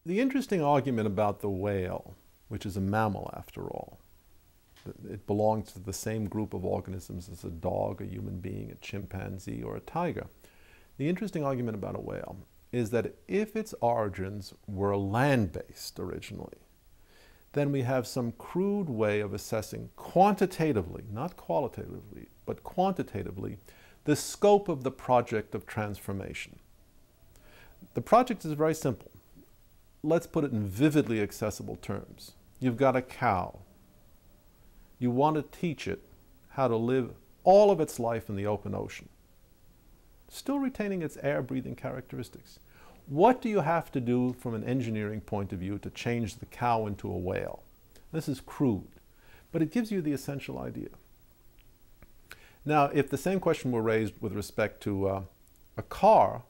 The interesting argument about the whale, which is a mammal after all, it belongs to the same group of organisms as a dog, a human being, a chimpanzee, or a tiger. The interesting argument about a whale is that if its origins were land-based originally, then we have some crude way of assessing quantitatively, not qualitatively, but quantitatively, the scope of the project of transformation. The project is very simple. Let's put it in vividly accessible terms. You've got a cow. You want to teach it how to live all of its life in the open ocean, still retaining its air-breathing characteristics. What do you have to do from an engineering point of view to change the cow into a whale? This is crude, but it gives you the essential idea. Now, if the same question were raised with respect to a car,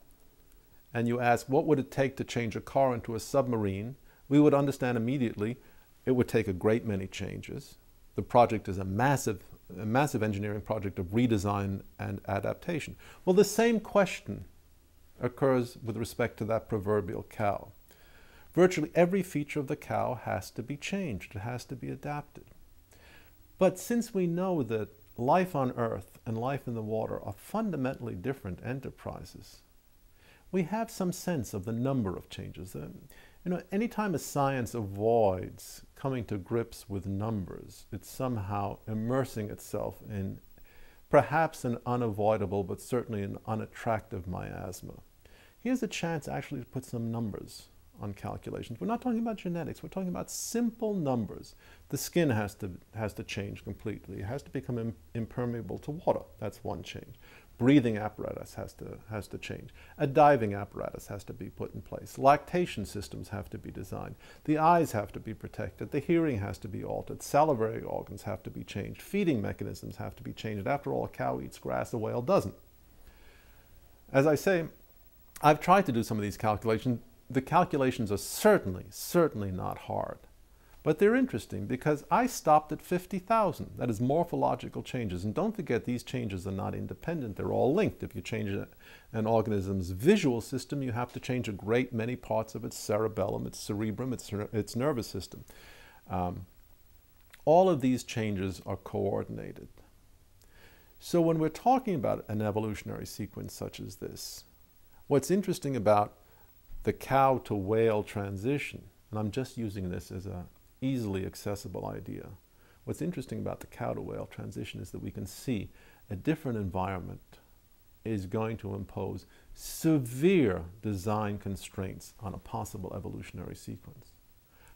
and you ask what would it take to change a car into a submarine, we would understand immediately it would take a great many changes. The project is a massive engineering project of redesign and adaptation. Well, the same question occurs with respect to that proverbial cow. Virtually every feature of the cow has to be changed. It has to be adapted. But since we know that life on Earth and life in the water are fundamentally different enterprises, we have some sense of the number of changes. Anytime a science avoids coming to grips with numbers, it's somehow immersing itself in perhaps an unavoidable, but certainly an unattractive miasma. Here's a chance actually to put some numbers on calculations. We're not talking about genetics, we're talking about simple numbers. The skin has to change completely. It has to become impermeable to water. That's one change. Breathing apparatus has to change. A diving apparatus has to be put in place. Lactation systems have to be designed. The eyes have to be protected. The hearing has to be altered. Salivary organs have to be changed. Feeding mechanisms have to be changed. After all, a cow eats grass, a whale doesn't. As I say, I've tried to do some of these calculations. The calculations are certainly not hard. But they're interesting because I stopped at 50,000. That is morphological changes. And don't forget, these changes are not independent. They're all linked. If you change an organism's visual system, you have to change a great many parts of its cerebellum, its cerebrum, its nervous system. All of these changes are coordinated. So when we're talking about an evolutionary sequence such as this, what's interesting about the cow to whale transition, and I'm just using this as an easily accessible idea. What's interesting about the cow to whale transition is that we can see a different environment is going to impose severe design constraints on a possible evolutionary sequence.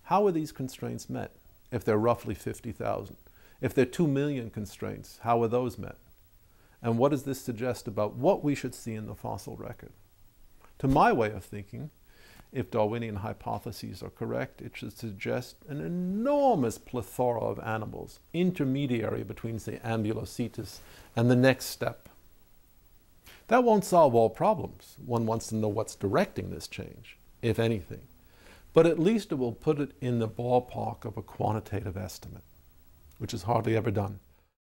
How are these constraints met if they're roughly 50,000? If they're 2 million constraints, how are those met? And what does this suggest about what we should see in the fossil record? To my way of thinking, if Darwinian hypotheses are correct, it should suggest an enormous plethora of animals, intermediary between, say, Ambulocetus and the next step. That won't solve all problems. One wants to know what's directing this change, if anything. But at least it will put it in the ballpark of a quantitative estimate, which is hardly ever done.